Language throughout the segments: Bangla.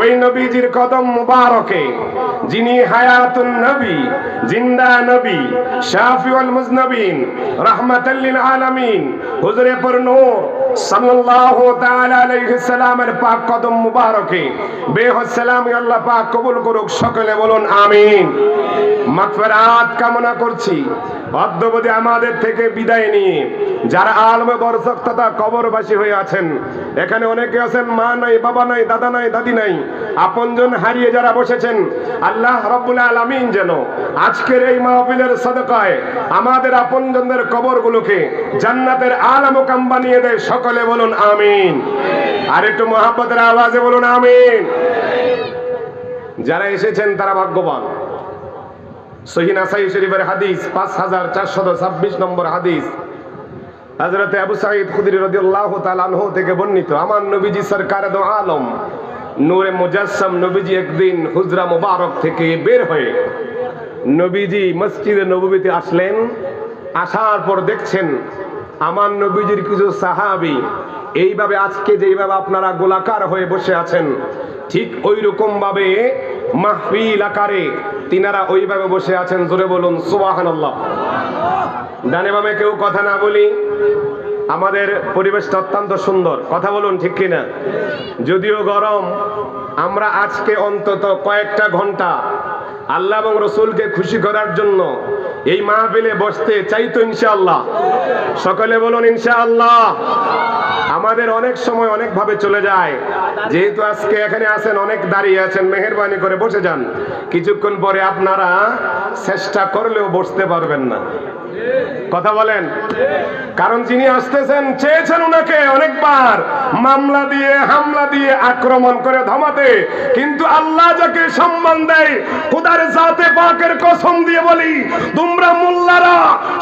ওই নবীজির কদম মুবারকে, যিনি হায়াতুন নবী, জিন্দা নবী, শাফিউল মুজনবিন, রাহমাতাল লিল আলামিন, হুজুরে পর নূর সাল্লাল্লাহু তাআলা আলাইহি সাল্লামের পাক কদম মুবারকে বেহদ সালামি আল্লাহ পাক কবুল করুক। সকলে বলুন আমিন। মাগফিরাত কামনা করছি। অদ্যবধি আমাদের থেকে বিদায় নিয়ে যারা আলমে বরজখ তথা কবরবাসী হয়ে আছেন, এখানে অনেকে আছেন মা নাই, বাবা নাই, দাদা নাই, দাদি নাই, আপনজন হারিয়ে যারা বসেছেন, আল্লাহ রাব্বুল আলামিন যেন আজকের এই মাহফিলের সাদকায় আমাদের আপনজনদের কবরগুলোকে জান্নাতের আলা মুকাম বানিয়ে দেয়। সকলে বলুন আমিন। আর একটু মহব্বতের আওয়াজে বলুন আমিন। যারা এসেছেন তারা ভাগ্যবান। সহিহ নাসাই শরীফের হাদিস 5426 নম্বর হাদিস, হযরত আবু সাঈদ খুদরি রাদিয়াল্লাহু তাআলা আনহু থেকে বর্ণিত, আমার নবীজি সরকারে দো আলম নূরে মুজাসসাম নবীজি একদিন হুজরা মুবারক থেকে বের হয়ে নবীজি মসজিদে নববীতে আসলেন। আসার পর দেখছেন আমার নবীজির কিছু সাহাবী এইভাবে আজকে যেইভাবে আপনারা গোলাকার হয়ে বসে আছেন, ঠিক ওই রকম ভাবে মাহফিল আকারে তিনারা ওইভাবে বসে আছেন। জোরে বলুন সুবহানাল্লাহ। ডানে বামে কেউ কথা না বলি। আমাদের পরিবেশটা অত্যন্ত সুন্দর, কথা বলুন ঠিক কিনা? যদিও গরম, আমরা আজকে অন্তত কয়েকটা ঘন্টা আল্লাহ এবং রসুলকে খুশি করার জন্য এই মাহফিলে বসতে চাই তো ইনশাআল্লাহ। সকলে বলুন ইনশাআল্লাহ। আমাদের অনেক সময় অনেক ভাবে চলে যায়, যেহেতু আজকে এখানে আছেন, অনেক দাঁড়িয়ে আছেন, মেহেরবানি করে বসে যান। কিছুক্ষণ পরে আপনারা চেষ্টা করলেও বসতে পারবেন না, কথা বলেন। কারণ যিনি আসতেছেন চেয়েছেন উনাকে অনেকবার মামলা দিয়ে, হামলা দিয়ে, আক্রমণ করে থামাতে, কিন্তু আল্লাহ যাকে সম্মান দেয়, খোদার জাতে পাকের কসম দিয়ে বলি, তোমরা মোল্লারা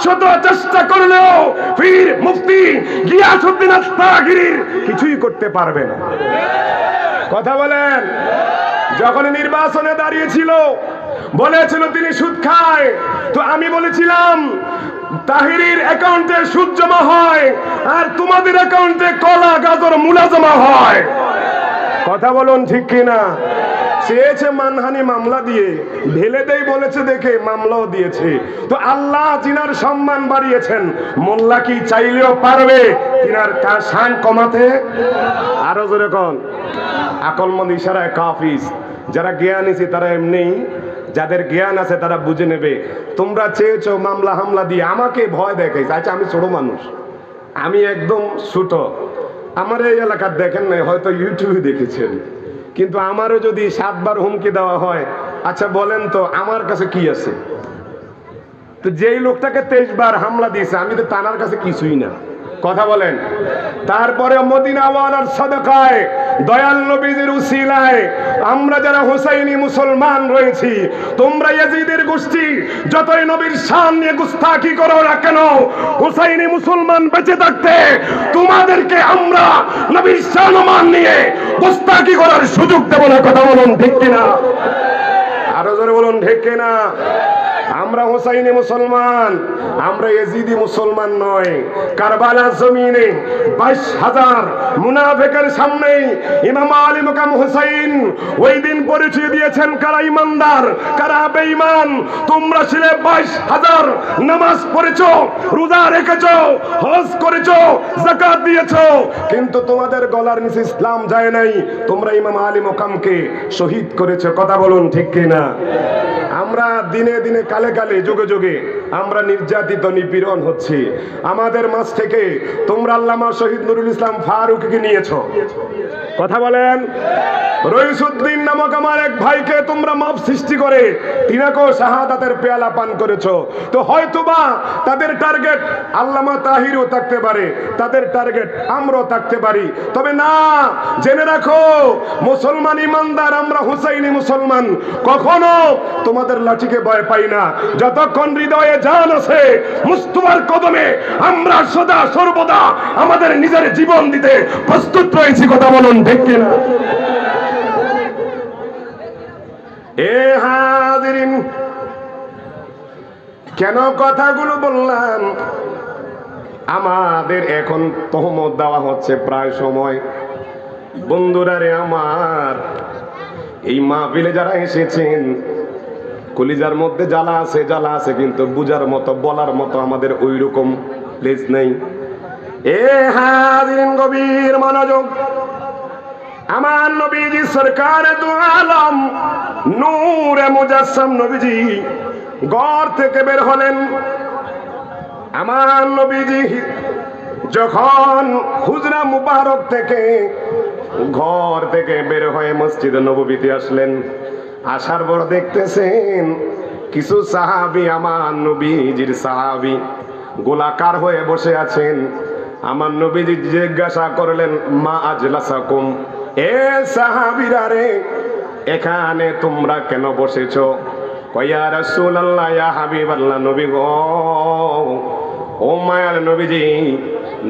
শত চেষ্টা করলেও পীর মুফতি গিয়াসউদ্দিন আস্তাগিরির কিছুই করতে পারবে না, কথা বলেন। যখন নির্বাচনে দাঁড়িয়েছিল, বলেছিল তিনি সুদ খায়, তো আমি বলেছিলাম তাহিরির অ্যাকাউন্টে সুদ জমা হয় আর তোমাদের অ্যাকাউন্টে কলা গাজর মূলা জমা হয়, কথা বলুন ঠিক কিনা? চেয়েছে মানহানি মামলা দিয়ে ঢেলে দেই বলেছে, দেখে মামলাও দিয়েছে। তো আল্লাহ জিনার সম্মান বাড়িয়েছেন, মোল্লা কি চাইলেও পারবে তিনার শান কমাতে? আরো জোরে কোন আকলমন্দ ইশারায় কাফিস। যারা জ্ঞান আছে তারা এমনি, যাদের জ্ঞান আছে তারা বুঝে নেবে। তোমরা চেয়েছো মামলা হামলা দিয়ে আমাকে ভয় দেখাইছে। আচ্ছা, আমি ছোট মানুষ, আমি একদম ছোট, আমার এই এলাকার দেখেন নাই, হয়তো ইউটিউবে দেখেছেন, কিন্তু আমারও যদি 7 বার হুমকি দেওয়া হয়, আচ্ছা বলেন তো আমার কাছে কি আছে? তো যেই লোকটাকে 23 বার হামলা দিয়েছে, আমি তো তানার কাছে কিছুই না, কথা বলেন। তারপরে মদিনাওয়ালার সাদকায়, দয়াল নবীজির উসিলায় আমরা যারা হুসাইনি মুসলমান রয়েছি, তোমরা ইয়াজিদের গোষ্ঠী যতই নবীর শান নিয়ে গুস্তাখি করো না কেন, হুসাইনি মুসলমান বেঁচে থাকতে তোমাদেরকে আমরা নবীর শান নিয়ে গুস্তাখি করার সুযোগ দেব না, কথা বলুন ঠিক কিনা? আরো জোরে বলুন ঠিক কিনা? আমরা হুসাইনি মুসলমান, আমরা ইয়াজিদি মুসলমান নয়। কারবালার জমিনে 22,000 মুনাফিকের সামনে ইমাম আলী মুকাম হুসাইন ওই দিন পরিচয় দিয়েছেন কারা ইমানদার, কারা বেঈমান। তোমরা ছিলে 22,000, নামাজ পড়েছো, রোজা রেখেছো, হজ করেছো, যাকাত দিয়েছো, কিন্তু তোমাদের গলার নিচে ইসলাম যায় নাই। তোমরা ইমাম আলী মুকামকে শহীদ করেছো, কথা বলুন ঠিক কিনা? আমরা দিনে দিনে, কালে কালে, যুগে যুগে আমরা নির্যাতিত, নিপীড়ন হচ্ছি। আমাদের মাঝ থেকে তোমরা আল্লামা শহীদ নুরুল ইসলাম ফারুককে নিয়েছো, কথা বলেন। রইসুদ্দিন নামক আমার এক ভাইকে তোমরা মাপ সৃষ্টি করে তিনাকেও শাহাদাতের পেয়ালা পান করেছো। তো হয়তোবা তাদের টার্গেট আল্লামা তাহিরও থাকতে পারে, তাদের টার্গেট আমরাও থাকতে পারি। তবে না, জেনে রাখো মুসলমান ইমানদার আমরা হুসাইনি মুসলমান, কখনো তোমাদের লাঠিকে ভয় পাই না। যতক্ষণ হৃদয়ে জান আছে, মুস্তাফার কদমে আমরা সদা সর্বদা আমাদের নিজের জীবন দিতে প্রস্তুত রয়েছি, কথা বলুন ঠিক কিনা? এ হাজিরিন, কেন কথাগুলো বললাম? আমাদের এখন তহমত দেওয়া হচ্ছে প্রায় সময়। বন্ধুরা রে আমার, এই মাহফিলে যারা এসেছেন কলিজার মধ্যে জ্বালা আছে, কিন্তু বুঝার মতো বলার মতো আমাদের ওই রকম প্লেস নেই। এ হাজিরিন গভীর মনোযোগ, আমার নবীজি সরকার দু আলম নূরে মুজাসসাম নবীজি ঘর থেকে বের হলেন। আমার নবীজি যখন হুজরা মুবারক থেকে ঘর থেকে বের হয়ে মসজিদে নববীতে আসলেন, আসার পর দেখতেছেন কিছু সাহাবী, আমার নবীজির সাহাবী গোলাকার হয়ে বসে আছেন। আমার নবীজি জিজ্ঞাসা করলেন, মা আজলাসাকুম, এ সাহাবীরা রে, এখানে তোমরা কেন বসেছো? কয়া রাসূলুল্লাহ, ইয়া হাবিবাল্লাহ, নবী গো, ও মায়ার নবীজি,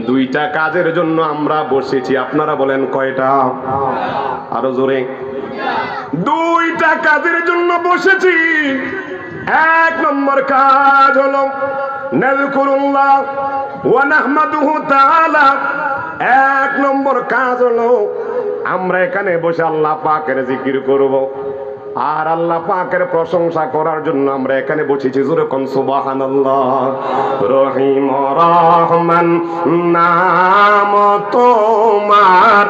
দুইটা কাজের জন্য আমরা বসেছি। আপনারা বলেন কয়টা? আরো জোরে। দুইটা কাজের জন্য বসেছি। এক নম্বর কাজ হলো নাযকুরুল্লাহ ওয়া নাহমাদুহু তাআলা। এক নম্বর কাজ হলো আমরা এখানে বসে আল্লাহ পাকের জিকির করব, আর আল্লাহ পাকের প্রশংসা করার জন্য আমরা এখানে বসেছি। জোরে কোন সুবহানাল্লাহ। রহিম রহমান নাম তোমার,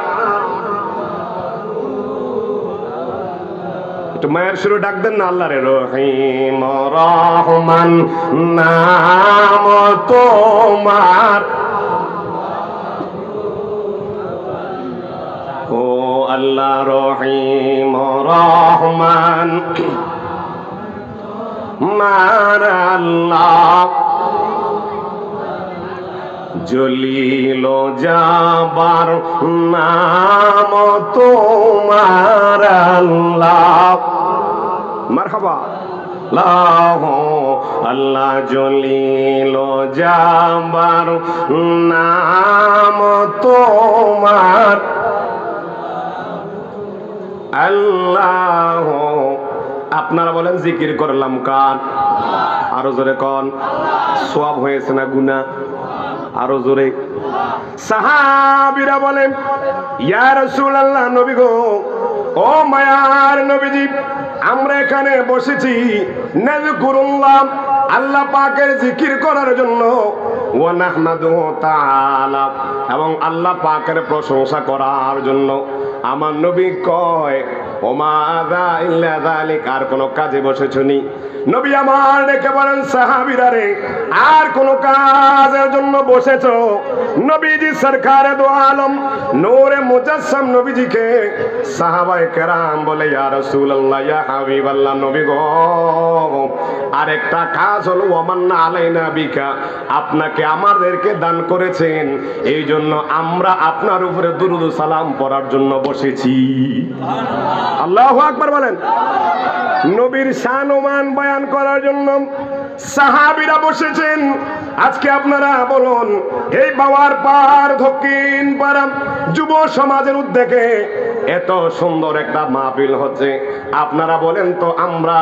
একটু মায়ের সুরে ডাক দেন না আল্লাহ রে। রহিম রহমান নাম তোমার, ও আল্লাহ রহিম রহমান মার আল্লাহ, জলিল জাবার নাম তোমার আল্লাহ। মারহাবা। লাহ আল্লাহ জলিল জাবার নাম তোমার আল্লাহ। আপনারা বলেন জিকির করলাম কার? আরো জোরে কন। সওয়াব হয়েছে না গুনাহ? আরো জোরে। সাহাবীরা বলেন, ইয়া রাসূলুল্লাহ, নবী গো, ও মায়ার নবীজি, আমরা এখানে বসেছি নাযকুরুল্লাহ, আল্লাহ পাকের জিকির করার জন্য, ওয়া নাহমাদুহু তাআলা, এবং আল্লাহ পাকের প্রশংসা করার জন্য। আমার নবী কয়, ওমা যা ইল্লা যালিক, আর কোন কাজে বসেছনি? নবী আমার ডেকে বলেন, সাহাবীরা রে, আর কোন কাজের জন্য বসেছো? নবীজি সরকারে দু আলম নূরে মুজাসসাম নবীজিকে সাহাবায়ে কেরাম বলে, ইয়া রাসূলুল্লাহ, ইয়া হাবিবাল্লাহ, নবী গো, আরেকটা কাজ হলো ওয়ামান্না আলাইনা বিকা, আপনাকে আমাদেরকে দান করেছেন, এই জন্য আমরা আপনার উপরে দুরূদ ও সালাম পড়ার জন্য বসেছি। আল্লাহু আকবার বলেন। নবীর শান ও মান বয়ান করার জন্য সাহাবীরা বসেছেন। আজকে আপনারা বলুন, এই বাওয়ার পার দক্ষিণ পাড়া যুব সমাজের উদ্যোগে এত সুন্দর একটা মাহফিল হচ্ছে, আপনারা বলেন তো আমরা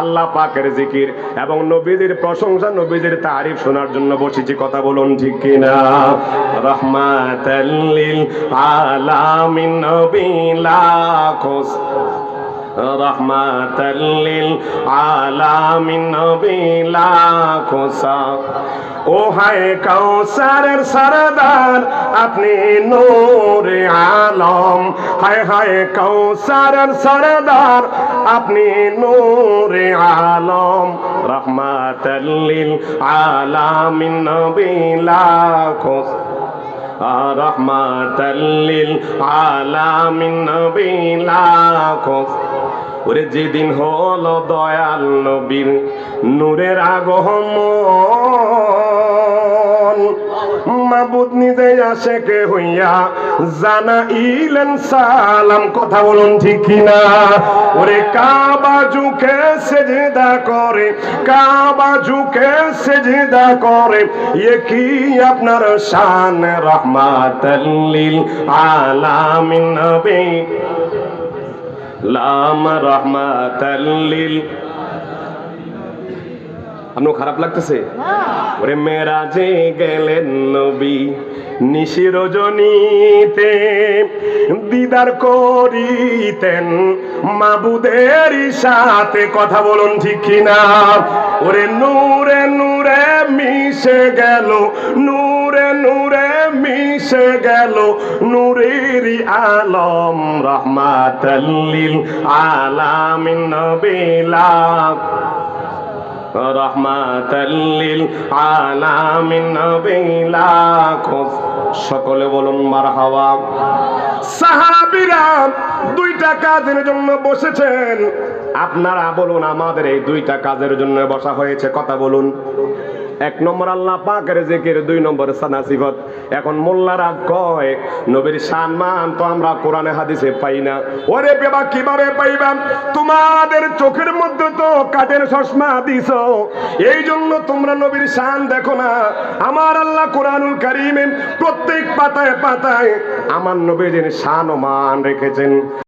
আল্লাহ পাকের জিকির এবং নবীজির প্রশংসা, নবীজির তারিফ শোনার জন্য বসেছি। কথা বলুন ঠিক কিনা? রাহমাতাল লিল আলামিন নবী লাখো রহমাতাল লিল আলামিন নবী লাখো ও হায় কাউসারের সরদার আপনি নূরে আলম, হায় হায় কাউসারের সরদার আপনি নূরে আলম, রহমাতাল লিল আলামিন নবী লাখো রহমাতাল লিল আলামিন নবী লাখো। ওরে যেদিন হলো দয়াল নবীর নূরের আগমন, মাবুদ নিজে আশেকে হইয়া জানাইলেন সালাম। কথা বলুন ঠিক কিনা? ওরে কাবা ঝুঁকে সেজদা করে, কাবা ঝুঁকে সেজদা করে, এ কি আপনার শান, রহমাতাল লিল আলামিন নবী লাম রহমাতাল লিল। আপনার খারাপ লাগতেছে? ওরে মেরাজে গেলেন নবী নিশি রজনীতে, দিদার করিতেন মাবুদের সাথে। কথা বলুন ঠিক কিনা? ওরে নূরে নূরে মিশে গেল, নূরে নূরে মিশে গেল নূরের আলম, রহমাতাল লিল আলামিন নবী লাভ, রহমাতাল লিল আলামিন নবী লাখ। সকলে বলুন মারহাবা। সাহাবীরা দুইটা কাজের জন্য বসেছেন। আপনারা বলুন আমাদের এই দুইটা কাজের জন্য বসা হয়েছে, কথা বলুন। এক নম্বর আল্লাহ পাকের জিকির, দুই নম্বর সানা সিফত। এখন মোল্লারা কয় নবীর সম্মান তো আমরা কোরআনে হাদিসে পাই না। ওরে বাবা কিভাবে পাইবা? তোমাদের চোখের মধ্যে তো কাঠের চশমা দিছো, এই জন্য তোমরা নবীর শান দেখো না। আমার আল্লাহ কোরআনুল কারীমে প্রত্যেক পাতায় পাতায় আমার নবীর শান ও মান রেখেছেন।